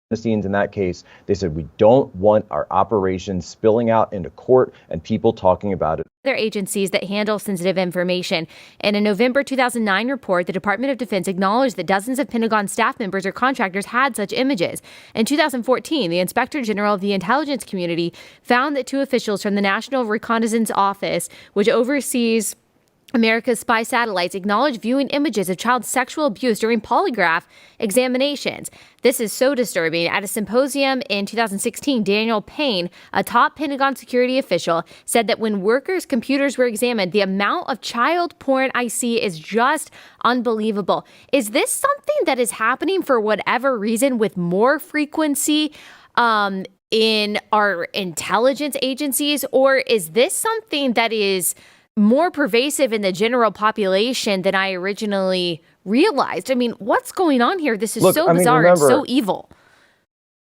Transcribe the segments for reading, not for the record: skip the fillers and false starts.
the scenes in that case. They said, we don't want our operations spilling out into court and people talking about it. Other agencies that handle sensitive information. In a November 2009 report, the Department of Defense acknowledged that dozens of Pentagon staff members or contractors had such images. In 2014, the Inspector General of the Intelligence Community found that two officials from the National Reconnaissance Office, which oversees America's spy satellites, acknowledged viewing images of child sexual abuse during polygraph examinations. This is so disturbing. At a symposium in 2016, Daniel Payne, a top Pentagon security official, said that when workers' computers were examined, the amount of child porn I see is just unbelievable. Is this something that is happening for whatever reason with more frequency in our intelligence agencies, or is this something that is more pervasive in the general population than I originally realized? I mean, what's going on here? This is so bizarre and so evil.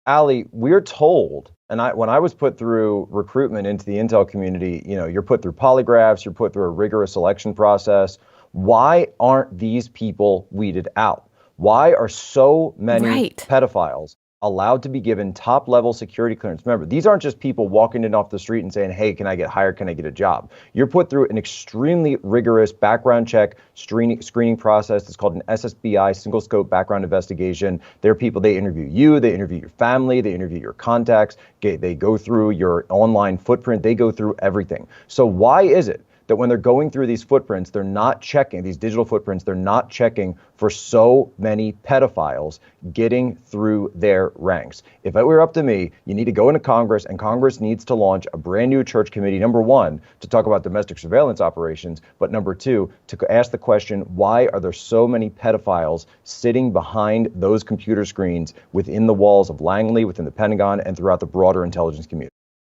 Allie, we're told, and when I was put through recruitment into the intel community, you're put through polygraphs, you're put through a rigorous selection process. Why aren't these people weeded out? Why are so many pedophiles allowed to be given top-level security clearance? Remember, these aren't just people walking in off the street and saying, hey, can I get hired? Can I get a job? You're put through an extremely rigorous background check screening process. It's called an SSBI, single scope background investigation. There are people, they interview you, they interview your family, they interview your contacts, they go through your online footprint, they go through everything. So why is it that when they're going through these footprints, they're not checking, these digital footprints, they're not checking for so many pedophiles getting through their ranks? If it were up to me, you need to go into Congress, and Congress needs to launch a brand new church committee, number one, to talk about domestic surveillance operations, but number two, to ask the question, why are there so many pedophiles sitting behind those computer screens within the walls of Langley, within the Pentagon, and throughout the broader intelligence community?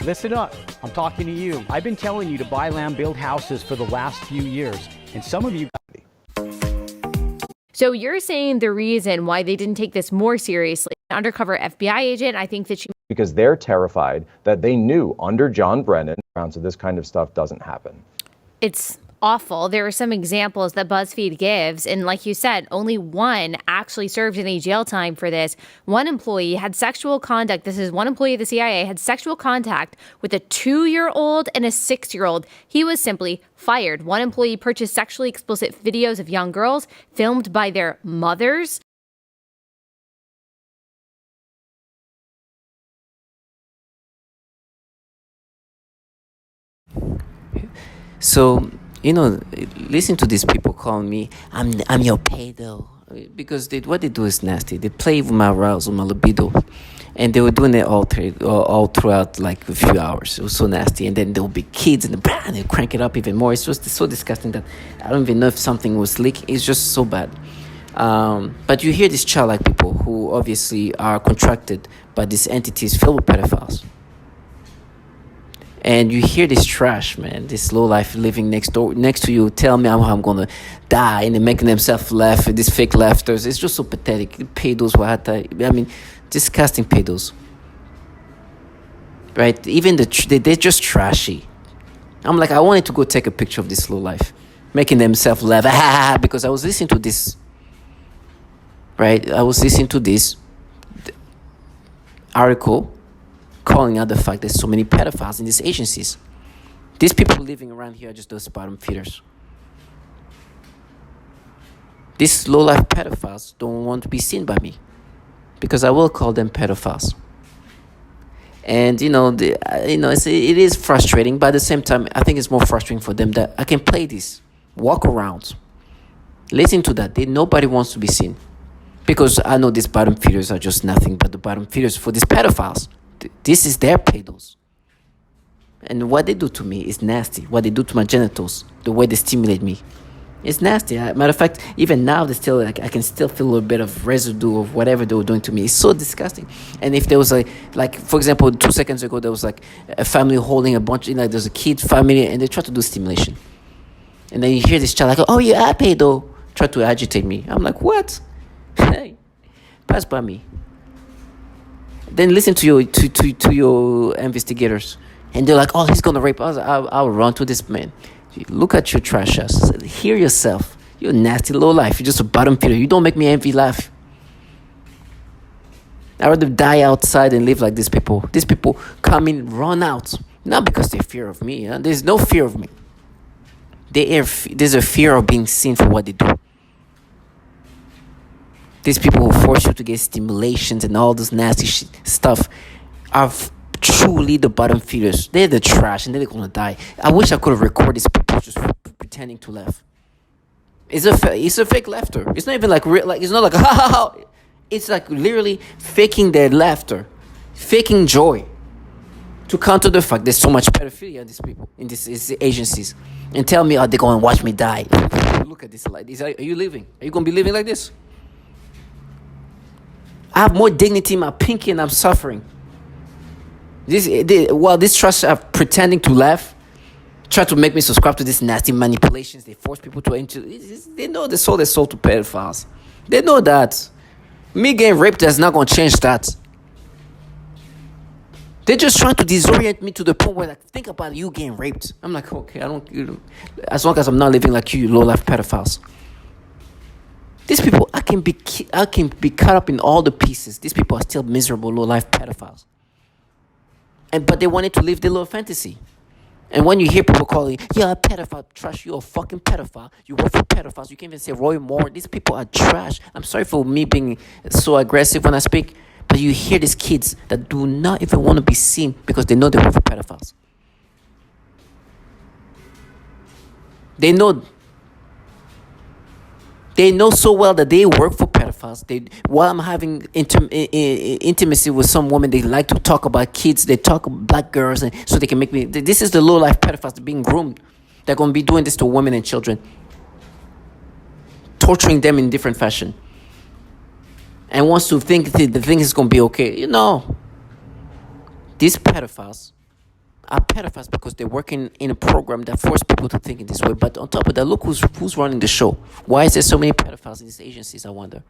Listen up, I'm talking to you. I've been telling you to buy land, build houses for the last few years, and some of you... So you're saying the reason why they didn't take this more seriously, an undercover FBI agent, I think that she... Because they're terrified that they knew under John Brennan, so this kind of stuff doesn't happen. It's awful. There are some examples that BuzzFeed gives, and like you said, only one actually served any jail time for this. One employee had sexual contact. This is one employee of the CIA had sexual contact with a 2-year-old and a 6-year-old. He was simply fired. One employee purchased sexually explicit videos of young girls filmed by their mothers. So, listen to these people calling me, I'm your pedo. Because what they do is nasty. They play with my arousal, my libido. And they were doing it all throughout like a few hours. It was so nasty. And then there would be kids and they'll crank it up even more. It's just so disgusting that I don't even know if something was leaking. It's just so bad. But you hear these childlike people who obviously are contracted by these entities filled with pedophiles. And you hear this trash, man, this low life living next to you, tell me how I'm gonna die, and they're making themselves laugh, these fake laughters. It's just so pathetic. Pedos, disgusting pedos. Right? Even they're just trashy. I'm like, I wanted to go take a picture of this low life, making themselves laugh, because I was listening to this. Right? I was listening to this article calling out the fact there's so many pedophiles in these agencies. These people living around here are just those bottom feeders. These low-life pedophiles don't want to be seen by me because I will call them pedophiles. And, it is frustrating, but at the same time, I think it's more frustrating for them that I can play this, walk around, listen to that. Nobody wants to be seen because I know these bottom feeders are just nothing but the bottom feeders for these pedophiles. This is their pedos. And what they do to me is nasty. What they do to my genitals, the way they stimulate me, it's nasty. Matter of fact, even now, they still I can still feel a little bit of residue of whatever they were doing to me. It's so disgusting. And if there was for example, 2 seconds ago, there was a family holding a bunch, there's a kid family, and they try to do stimulation. And then you hear this child oh, yeah, pedo, try to agitate me. I'm like, what? Hey, pass by me. Then listen to your investigators, and they're like, "Oh, he's gonna rape us." I'll run to this man. Look at your trash ass. Hear yourself. You're nasty low life. You're just a bottom feeder. You don't make me envy laugh. I'd rather die outside and live like these people. These people come in, run out. Not because they fear of me. There's no fear of me. There's a fear of being seen for what they do. These people who force you to get stimulations and all this nasty stuff are truly the bottom feeders. They're the trash and they're gonna die. I wish I could have recorded these people just pretending to laugh. It's a fake laughter. It's not even like real. Like it's not like ha ha ha. It's like literally faking their laughter, faking joy, to counter the fact there's so much pedophilia in these people, in these agencies, and tell me, oh, they're going to watch me die. Look at this like this. Are you living? Are you going to be living like this? I have more dignity in my pinky and I'm suffering. These trusts are pretending to laugh, try to make me subscribe to these nasty manipulations. They force people to enter. They know they sold their soul to pedophiles. They know that. Me getting raped is not going to change that. They're just trying to disorient me to the point where, like, think about you getting raped. I'm like, okay, as long as I'm not living like you low-life pedophiles. These people, I can be cut up in all the pieces. These people are still miserable low-life pedophiles. But they wanted to live their little fantasy. And when you hear people calling, yeah, a pedophile, trash, you're a fucking pedophile. You work for pedophiles. You can't even say Roy Moore. These people are trash. I'm sorry for me being so aggressive when I speak. But you hear these kids that do not even want to be seen because they know they work for pedophiles. They know so well that they work for pedophiles. While I'm having intimacy with some woman, they like to talk about kids. They talk about black girls, and so they can make me. This is the low life pedophiles being groomed. They're going to be doing this to women and children, torturing them in different fashion, and wants to think the thing is going to be okay. You know, these pedophiles are pedophiles because they're working in a program that forces people to think in this way. But on top of that, look who's running the show. Why is there so many pedophiles in these agencies, I wonder?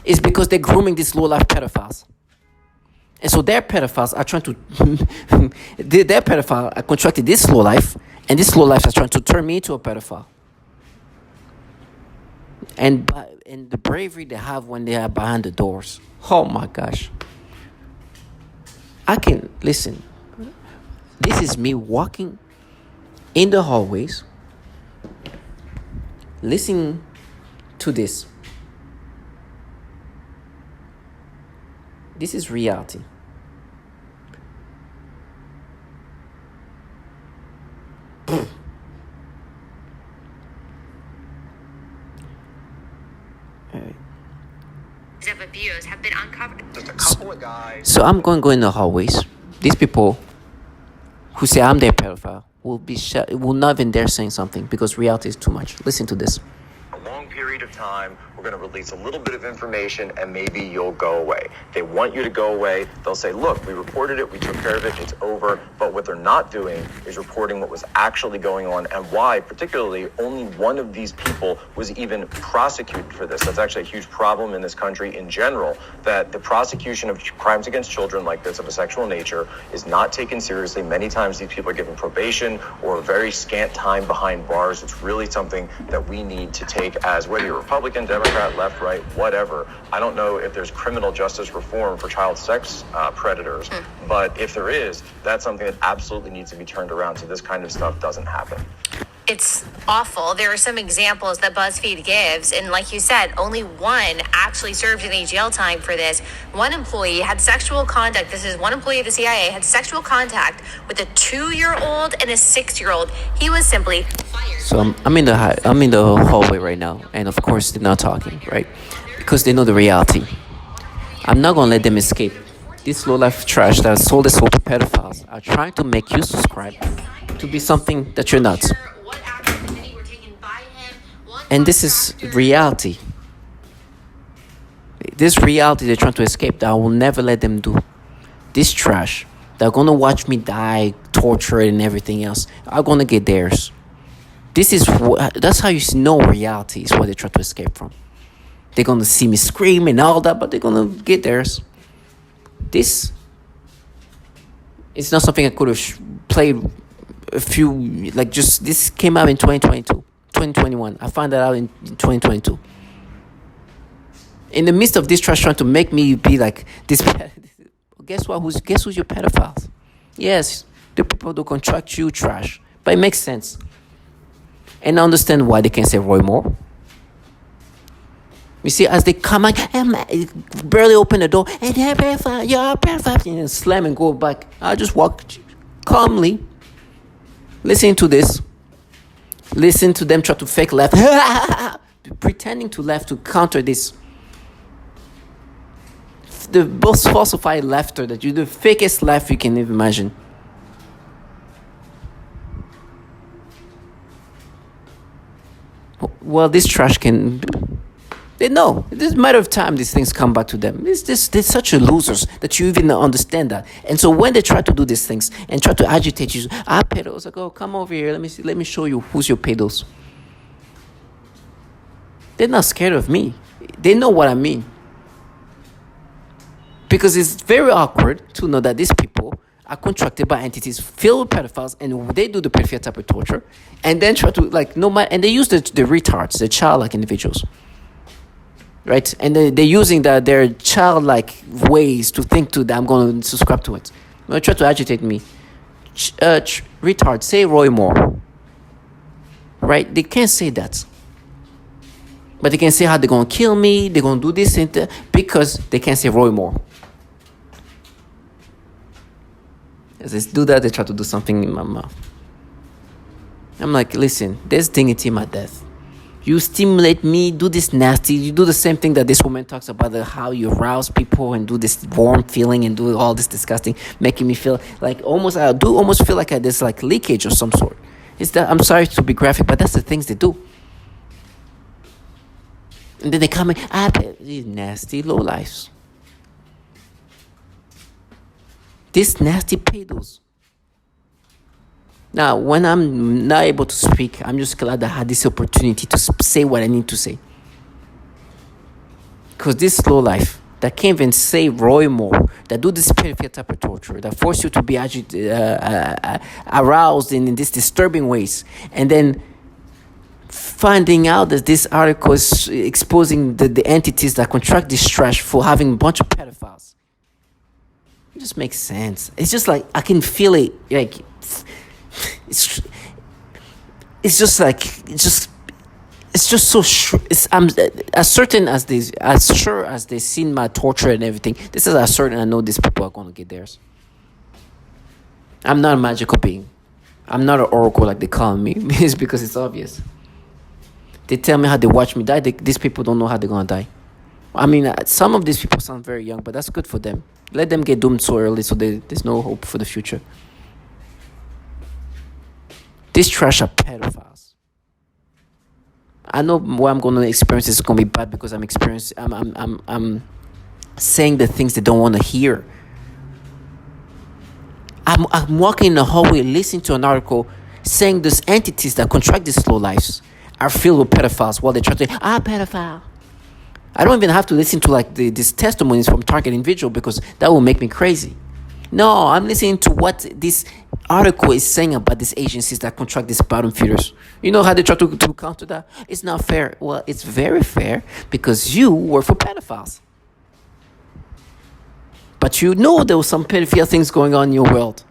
It's because they're grooming these low-life pedophiles. And so their pedophiles are trying to... their pedophile are contracted this low-life, and this low-life is trying to turn me into a pedophile. And the bravery they have when they are behind the doors. Oh, my gosh. Listen... This is me walking in the hallways, listening to this. This is reality. Of abuse have been uncovered. Just a couple of guys. So I'm going to go in the hallways. These people who say I'm their pedophile will not even dare saying something because reality is too much. Listen to this. A long period of time, we're going to release a little bit of information and maybe you'll go away. They want you to go away. They'll say, look, we reported it, we took care of it, it's over. But what they're not doing is reporting what was actually going on and why, particularly, only one of these people was even prosecuted for this. That's actually a huge problem in this country in general, that the prosecution of crimes against children like this of a sexual nature is not taken seriously. Many times these people are given probation or very scant time behind bars. It's really something that we need to take as, whether you're Republican, Democrat, left, right, whatever. I don't know if there's criminal justice reform for child sex predators, but if there is, that's something that absolutely needs to be turned around so this kind of stuff doesn't happen. It's awful. There are some examples that BuzzFeed gives, and like you said, only one actually served any jail time for this. One employee had sexual contact. This is one employee of the CIA had sexual contact with a 2-year-old and a 6-year-old. He was simply fired. So I'm in the hallway right now, and of course they're not talking, right? Because they know the reality. I'm not gonna let them escape. This low-life trash that sold their soul to pedophiles are trying to make you subscribe to be something that you're not. And this is reality. This reality they're trying to escape that I will never let them do. This trash, they're going to watch me die, tortured and everything else, are going to get theirs. That's how you know reality is what they try to escape from. They're going to see me scream and all that, but they're going to get theirs. This is not something I could have played this came out in 2021. I found that out in 2022. In the midst of this trash trying to make me be like this. Guess what? Guess who's your pedophiles? Yes, the people who contract you trash. But it makes sense. And I understand why they can't say Roy Moore. You see, as they come out, barely open the door, and you're a pedophile, and slam and go back. I just walk calmly, listen to this. Listen to them try to fake laugh, pretending to laugh to counter this. The most falsified laughter that the fakest laugh you can even imagine. Well, this trash can. They know. It's a matter of time these things come back to them. They're such a losers that you even understand that. And so when they try to do these things and try to agitate you, pedos, I go, come over here, let me show you who's your pedos. They're not scared of me. They know what I mean. Because it's very awkward to know that these people are contracted by entities filled with pedophiles, and they do the pedophile type of torture, and then try to and they use the retards, the childlike individuals. Right, and they're using their childlike ways to think that I'm going to subscribe to it. They try to agitate me. Retard, say Roy Moore. Right, they can't say that. But they can say how they're going to kill me, they're going to do this and that, because they can't say Roy Moore. As they do that, they try to do something in my mouth. I'm like, listen, there's dignity in my death. You stimulate me, do this nasty. You do the same thing that this woman talks about, how you arouse people and do this warm feeling and do all this disgusting, making me feel like I do almost feel like there's like leakage of some sort. It's that, I'm sorry to be graphic, but that's the things they do. And then they come in, these nasty lowlifes. These nasty pedos. Now, when I'm not able to speak, I'm just glad that I had this opportunity to say what I need to say. Because this low life that can't even say Roy Moore, that do this pedophile type of torture, that force you to be aroused in these disturbing ways, and then finding out that this article is exposing the entities that contract this trash for having a bunch of pedophiles. It just makes sense. It's just like, I can feel it, like... It's just so sure. I'm as certain as sure as they've seen my torture and everything. This is as certain I know these people are going to get theirs. I'm not a magical being. I'm not an oracle like they call me. It's because it's obvious. They tell me how they watch me die. These people don't know how they're going to die. I mean, some of these people sound very young, but that's good for them. Let them get doomed so early so there's no hope for the future. These trash are pedophiles. I know what I'm going to experience is going to be bad because I'm saying the things they don't want to hear. I'm walking in the hallway listening to an article saying these entities that contract these slow lives are filled with pedophiles while they try to say, pedophile. I don't even have to listen to these testimonies from target individual because that will make me crazy. No, I'm listening to what this article is saying about these agencies that contract these bottom feeders. You know how they try to counter that? It's not fair. Well, it's very fair because you work for pedophiles. But you know there was some pedophile things going on in your world.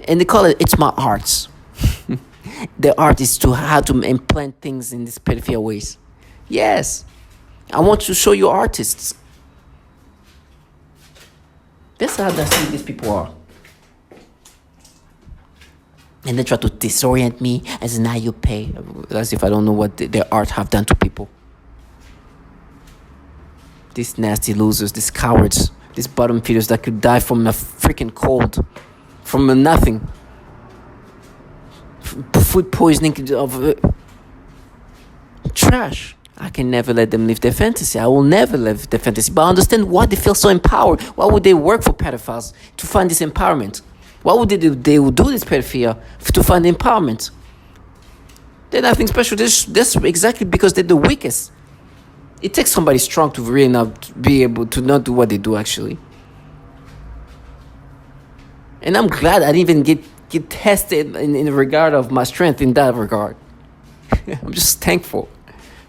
And they call it's my arts. The art is to how to implant things in these pedophile ways. Yes. I want to show you artists. That's how these people are. And they try to disorient me as now you pay. As if I don't know what their art have done to people. These nasty losers, these cowards, these bottom feeders that could die from a freaking cold. From a nothing. Food poisoning of trash. I can never let them live their fantasy. I will never live their fantasy. But I understand why they feel so empowered. Why would they work for pedophiles to find this empowerment? Why would they would do this pedophilia to find empowerment? They're nothing special. That's exactly because they're the weakest. It takes somebody strong to really not be able to not do what they do actually. And I'm glad I didn't even get tested in regard of my strength in that regard. I'm just thankful.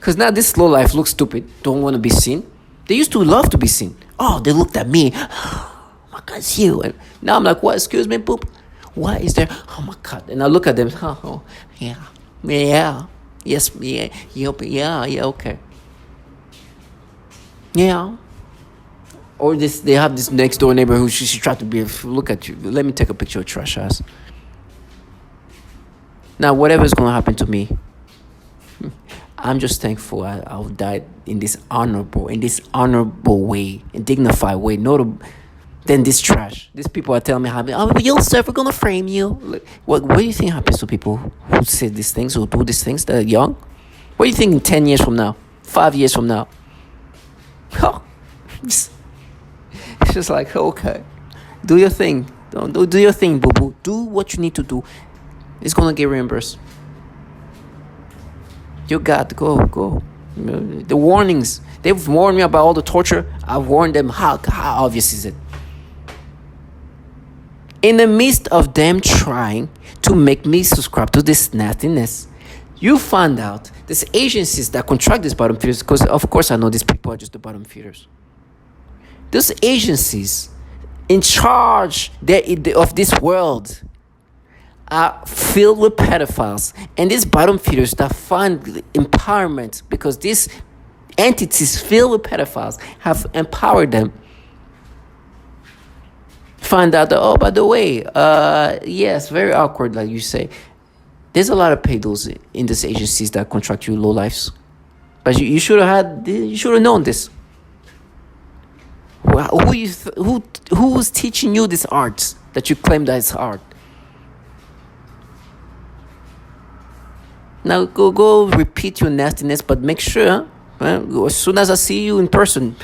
Because now this low life looks stupid, don't want to be seen. They used to love to be seen. Oh, they looked at me. Oh my God, it's you. And now I'm like, what? Excuse me, poop. What is there? Oh my God. And I look at them. Oh, yeah. Yeah. Yes, yeah. Yeah, okay. Yeah. Or they have this next door neighbor who she tried to be, look at you. Let me take a picture of trash ass. Now, whatever's going to happen to me, I'm just thankful I'll die in this honorable way, in dignified way, than this trash. These people are telling me, oh, you'll serve, we're going to frame you. Like, what do you think happens to people who say these things, who do these things that are young? What do you think in 10 years from now, 5 years from now? Oh, it's just like, okay, do your thing. Do your thing, boo-boo. Do what you need to do. It's going to get reimbursed. You got to go. The warnings, they've warned me about all the torture. I've warned them. How obvious is it? In the midst of them trying to make me subscribe to this nastiness, you find out these agencies that contract these bottom feeders, because of course I know these people are just the bottom feeders. Those agencies in charge of this world are filled with pedophiles, and these bottom feeders that find empowerment because these entities filled with pedophiles have empowered them. Find out that, oh, by the way, yes, very awkward, like you say. There's a lot of pedos in these agencies that contract you low lives, but you should have known this. Who was teaching you this art that you claim that it's art? Now go repeat your nastiness, but make sure as soon as I see you in person,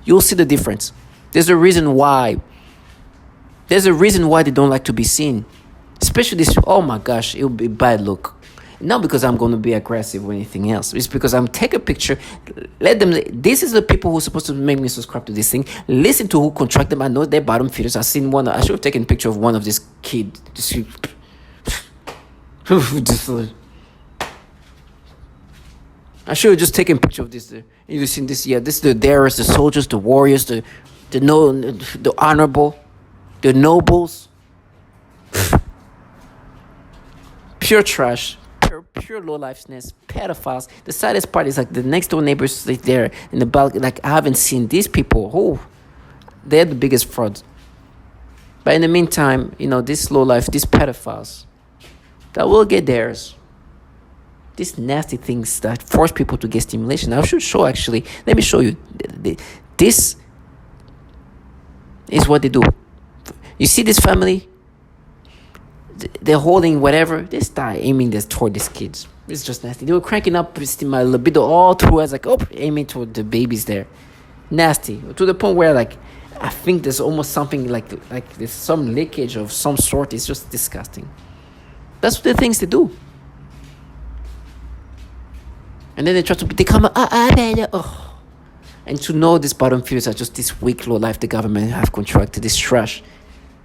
you'll see the difference. There's a reason why. There's a reason why they don't like to be seen. Especially this, oh my gosh, it'll be bad look. Not because I'm going to be aggressive or anything else. It's because I'm take a picture, let them, this is the people who are supposed to make me subscribe to this thing. Listen to who contract them. I know they're bottom feeders. I should have taken a picture of one of this kid. I should have just taken a picture of this. You've seen this, yeah. This is the dares, the soldiers, the warriors, the honorable, the nobles. Pure trash, pure low lifeness, pedophiles. The saddest part is like the next door neighbors there in the balcony. Like I haven't seen these people. Oh, they're the biggest frauds. But in the meantime, this low life, these pedophiles, that will get theirs. These nasty things that force people to get stimulation. I should show actually. Let me show you. This is what they do. You see this family? They're holding whatever. They start aiming this toward these kids. It's just nasty. They were cranking up my libido all through. I was like, aiming toward the babies there. Nasty. To the point where I think there's almost something like there's some leakage of some sort. It's just disgusting. That's the things they do. And then they try to become and to know these bottom feeders are just this weak low life the government have contracted, this trash.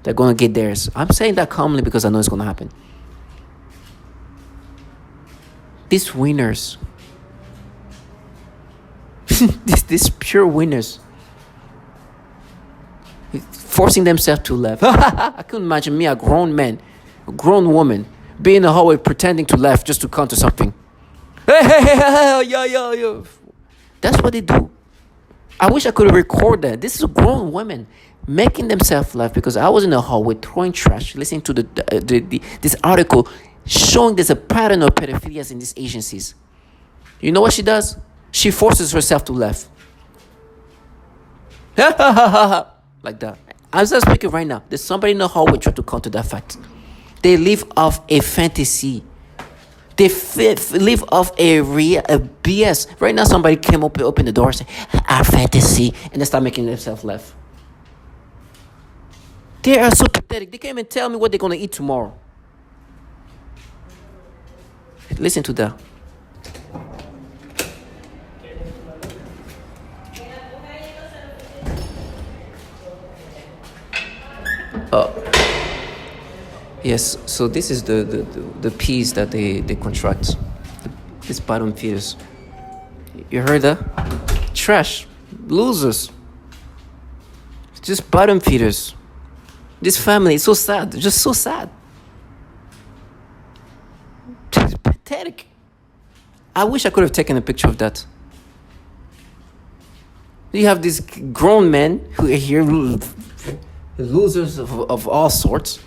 They're going to get theirs. I'm saying that calmly because I know it's going to happen. These winners. these pure winners. Forcing themselves to laugh. I couldn't imagine me, a grown man, a grown woman, being in the hallway pretending to laugh just to counter something. Hey, yo. That's what they do. I wish I could record that. This is grown women making themselves laugh because I was in the hallway throwing trash, listening to this article showing there's a pattern of pedophilia in these agencies. You know what she does? She forces herself to laugh. Like that. As I'm speaking right now, there's somebody in the hallway trying to counter that fact. They live off a fantasy. They live off a BS. Right now, somebody came open the door and said, our fantasy, and they start making themselves laugh. They are so pathetic. They can't even tell me what they're going to eat tomorrow. Listen to that. Yes, so this is the piece that they contract. These bottom feeders. You heard that? Trash. Losers. Just bottom feeders. This family is so sad. Just so sad. It's pathetic. I wish I could have taken a picture of that. You have these grown men who are here, losers of all sorts.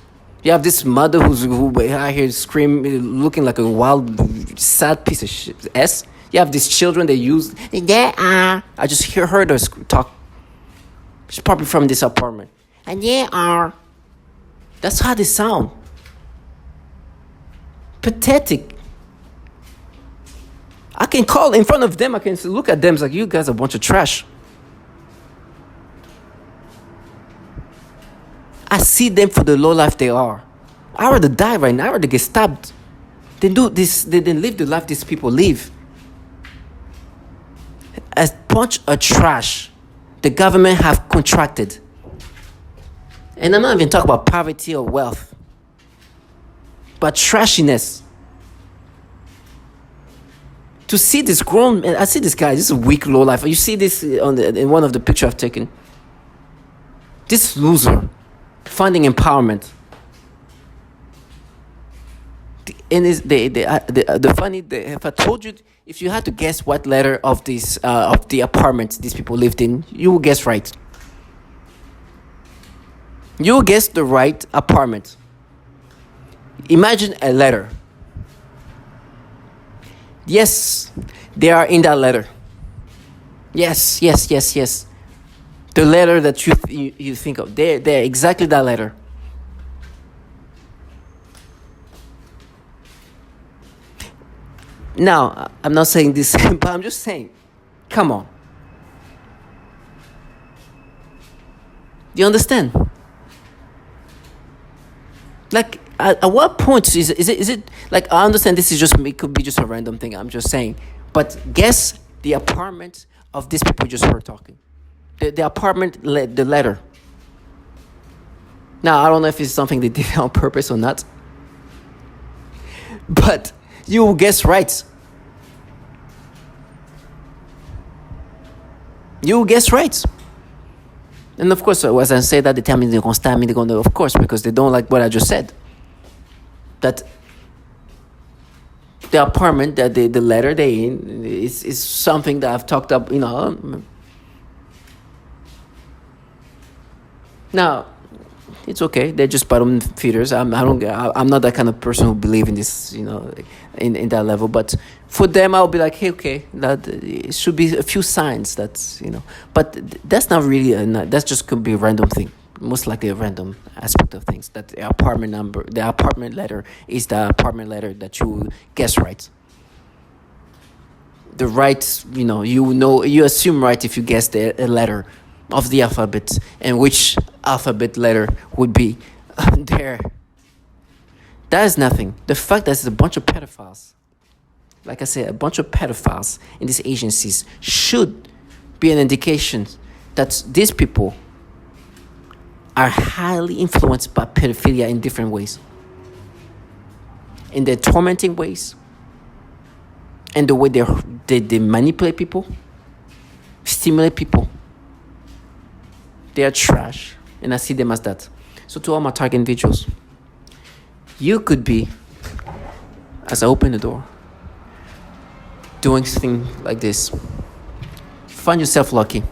You have this mother who out here screaming, looking like a wild, sad piece of shit. You have these children they use. I just heard her talk. She's probably from this apartment. That's how they sound. Pathetic. I can call in front of them. I can look at them. It's like, you guys are a bunch of trash. I see them for the low life they are. I rather die right now. I rather get stabbed. They do this. They didn't live the life these people live. A bunch of trash. The government have contracted. And I'm not even talking about poverty or wealth, but trashiness. To see this grown man, I see this guy. This is a weak low life. You see this in one of the pictures I've taken. This loser. Funding empowerment. And the funny, if I told you, if you had to guess what letter of this of the apartment these people lived in, you will guess right. You will guess the right apartment. Imagine a letter. Yes, they are in that letter. Yes. The letter that you think of, they're exactly that letter. Now, I'm not saying this, but I'm just saying, come on. Do you understand? Like, at what point is it like, I understand this is just, it could be just a random thing, I'm just saying, but guess the apartment of these people just heard talking. The apartment, the letter. Now, I don't know if it's something they did on purpose or not. But you will guess right. You will guess right. And of course, as I say that, they tell me they're going to stab me. They're going to, of course, because they don't like what I just said. That the apartment, that the letter they in, is something that I've talked up, Now, it's okay. They're just bottom feeders. I'm not that kind of person who believe in this, in that level. But for them, I'll be like, hey, okay, that it should be a few signs that's, But that's not really. That's just could be a random thing. Most likely a random aspect of things. That the apartment letter is the apartment letter that you guess right. The right, you assume right if you guess the letter of the alphabet and which alphabet letter would be there. That is nothing. The fact that it's a bunch of pedophiles, like I said, a bunch of pedophiles in these agencies should be an indication that these people are highly influenced by pedophilia in different ways. In their tormenting ways, and the way they manipulate people, stimulate people. They are trash, and I see them as that. So to all my target individuals, you could be, as I open the door, doing something like this. Find yourself lucky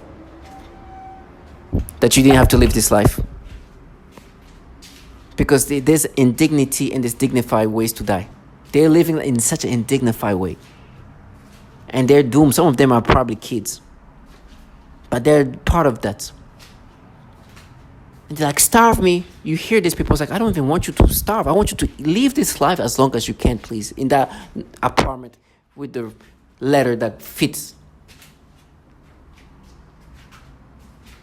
that you didn't have to live this life. Because there's indignity and there's dignified ways to die. They're living in such an indignified way. And they're doomed. Some of them are probably kids. But they're part of that. And they're like, starve me. You hear these people, it's like, I don't even want you to starve. I want you to live this life as long as you can, please. In that apartment with the letter that fits.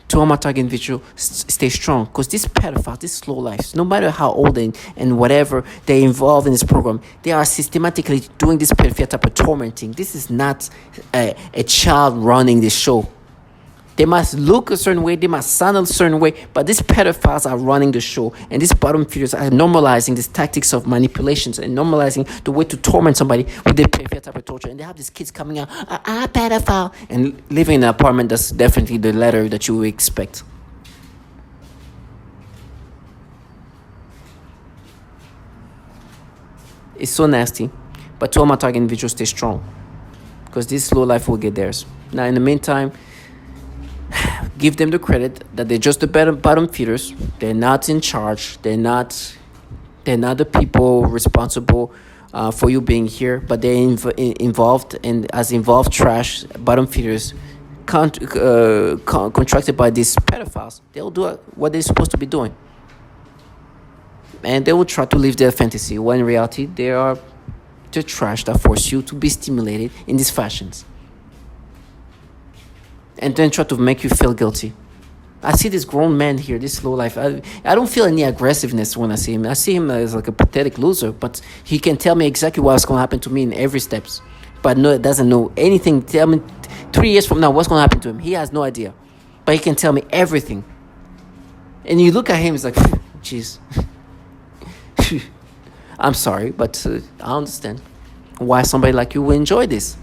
To all my target individual, stay strong. Because these pedophiles, these slow lives, no matter how old and whatever they're involved in this program, they are systematically doing this pedophilia type of tormenting. This is not a child running this show. They must look a certain way, they must sound a certain way, but these pedophiles are running the show, and these bottom feeders are normalizing these tactics of manipulations and normalizing the way to torment somebody with the type of torture. And they have these kids coming out, pedophile, and living in an apartment that's definitely the letter that you would expect. It's so nasty, but to all my target individuals, stay strong, because this low life will get theirs. Now, in the meantime, give them the credit that they're just the bottom feeders. They're not in charge. They're not the people responsible for you being here, but they're involved, and as involved trash bottom feeders contracted by these pedophiles, they'll do what they're supposed to be doing. And they will try to live their fantasy, when in reality, they are the trash that force you to be stimulated in these fashions. And then try to make you feel guilty. I see this grown man here, this low life. I don't feel any aggressiveness when I see him. I see him as like a pathetic loser, but he can tell me exactly what's going to happen to me in every steps. But no, it doesn't know anything. Tell me 3 years from now what's going to happen to him. He has no idea. But he can tell me everything. And you look at him, it's like, jeez. I'm sorry, but I understand why somebody like you will enjoy this.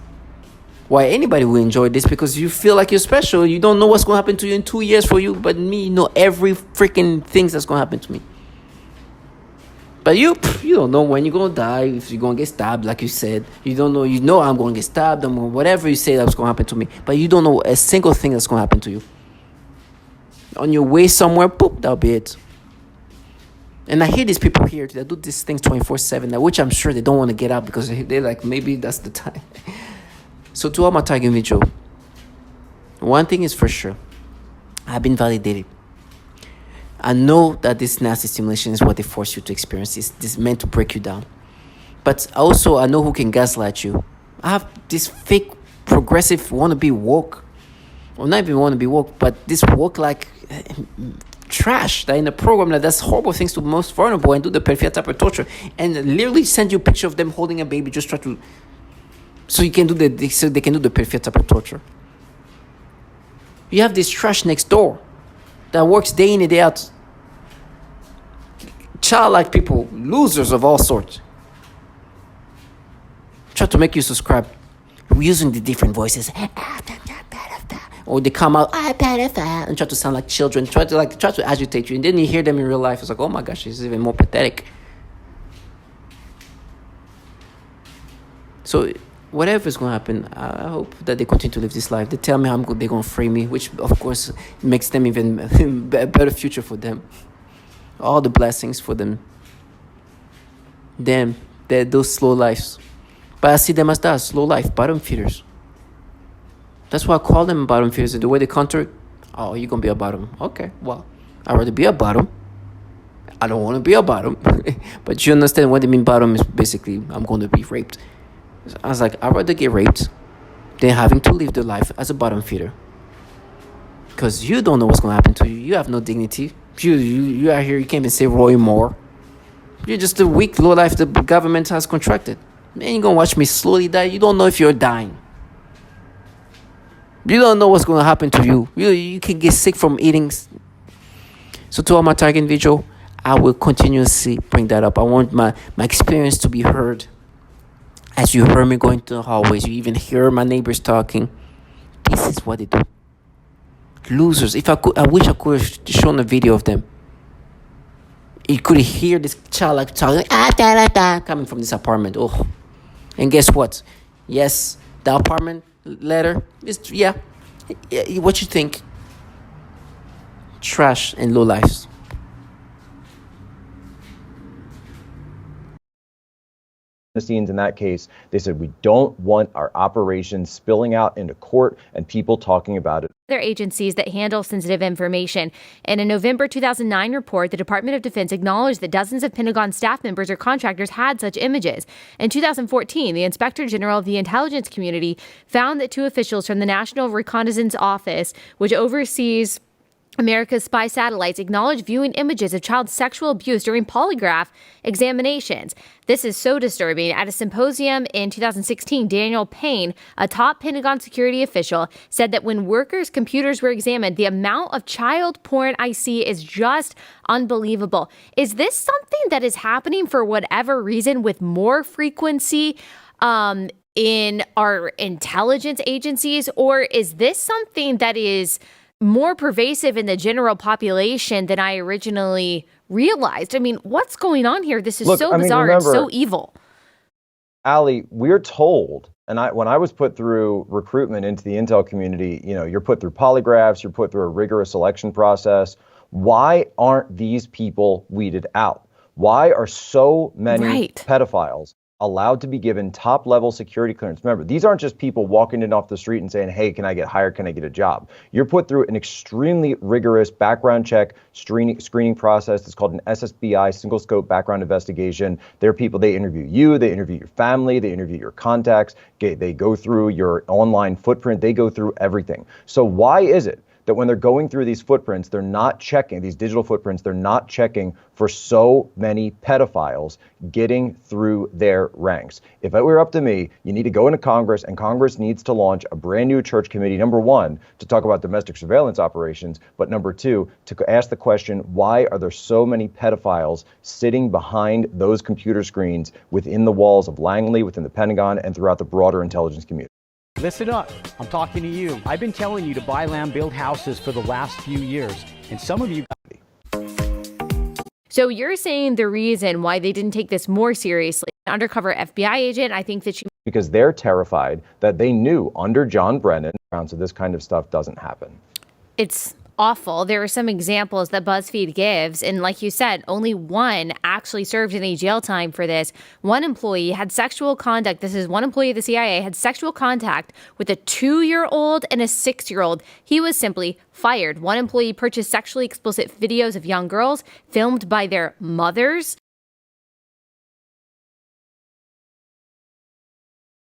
Why anybody will enjoy this, because you feel like you're special. You don't know what's going to happen to you in 2 years for you, but me, you know every freaking thing that's going to happen to me. But you don't know when you're going to die, if you're going to get stabbed, like you said. You don't know, I'm going to get stabbed, whatever you say that's going to happen to me. But you don't know a single thing that's going to happen to you. On your way somewhere, boop, that'll be it. And I hear these people here that do these things 24/7, which I'm sure they don't want to get out because they're like, maybe that's the time. So to all my target individual, one thing is for sure, I've been validated. I know that this nasty stimulation is what they force you to experience. It's meant to break you down. But also, I know who can gaslight you. I have this fake progressive wannabe woke. Well, not even wannabe woke, but this woke like trash that in a program that does horrible things to the most vulnerable and do the peripheral type of torture, and literally send you a picture of them holding a baby, just try to so they can do the peripheral type of torture. You have this trash next door that works day in and day out. Childlike people, losers of all sorts, try to make you subscribe using the different voices. Or they come out, and try to sound like children, try to agitate you, and then you hear them in real life. It's like, oh my gosh, it's even more pathetic. So whatever is going to happen, I hope that they continue to live this life. They tell me how good they're going to free me, which of course makes them even a better future for them. All the blessings for them. They're those slow lives. But I see them as that, slow life, bottom feeders. That's why I call them bottom feeders. The way they counter, oh, you're going to be a bottom. Okay, well, I'd rather be a bottom. I don't want to be a bottom. But you understand what they mean bottom is basically, I'm going to be raped. I was like, I'd rather get raped than having to live the life as a bottom feeder. Because you don't know what's going to happen to you. You have no dignity. You are here, you can't even say Roy Moore. You're just a weak low life the government has contracted. Man, you're going to watch me slowly die. You don't know if you're dying. You don't know what's going to happen to you. You can get sick from eating. So to all my target individual, I will continuously bring that up. I want my experience to be heard. As you heard me going to the hallways, you even hear my neighbors talking. This is what they do. Losers. If I could, I wish I could have shown a video of them. You could hear this child like talking, coming from this apartment. Oh, and guess what? Yes, the apartment letter is what you think? Trash and low lives. The scenes in that case, they said, we don't want our operations spilling out into court and people talking about it. Other agencies that handle sensitive information. In a November 2009 report, the Department of Defense acknowledged that dozens of Pentagon staff members or contractors had such images. In 2014, the Inspector General of the Intelligence Community found that two officials from the National Reconnaissance Office, which oversees America's spy satellites acknowledge viewing images of child sexual abuse during polygraph examinations. This is so disturbing. At a symposium in 2016, Daniel Payne, a top Pentagon security official, said that when workers' computers were examined, the amount of child porn I see is just unbelievable. Is this something that is happening for whatever reason with more frequency in our intelligence agencies, or is this something that is more pervasive in the general population than I originally realized? I mean, what's going on here? This is so bizarre. Remember, it's so evil. Allie, we're told, and when I was put through recruitment into the intel community, you're put through polygraphs, you're put through a rigorous selection process. Why aren't these people weeded out? Why are so many pedophiles allowed to be given top-level security clearance? Remember, these aren't just people walking in off the street and saying, hey, can I get hired? Can I get a job? You're put through an extremely rigorous background check screening process. It's called an SSBI, single scope background investigation. There are people, they interview you, they interview your family, they interview your contacts, they go through your online footprint, they go through everything. So why is it that when they're going through these footprints, they're not checking, these digital footprints, they're not checking for so many pedophiles getting through their ranks? If it were up to me, you need to go into Congress, and Congress needs to launch a brand new church committee, number one, to talk about domestic surveillance operations, but number two, to ask the question, why are there so many pedophiles sitting behind those computer screens within the walls of Langley, within the Pentagon, and throughout the broader intelligence community? Listen up. I'm talking to you. I've been telling you to buy land, build houses for the last few years. And some of you... So you're saying the reason why they didn't take this more seriously, an undercover FBI agent, I think that because they're terrified that they knew under John Brennan, so this kind of stuff doesn't happen. It's awful. There are some examples that BuzzFeed gives, and like you said, only one actually served any jail time for this. One employee had sexual contact. This is one employee of the CIA had sexual contact with a 2-year-old and a 6-year-old. He was simply fired. One employee purchased sexually explicit videos of young girls filmed by their mothers.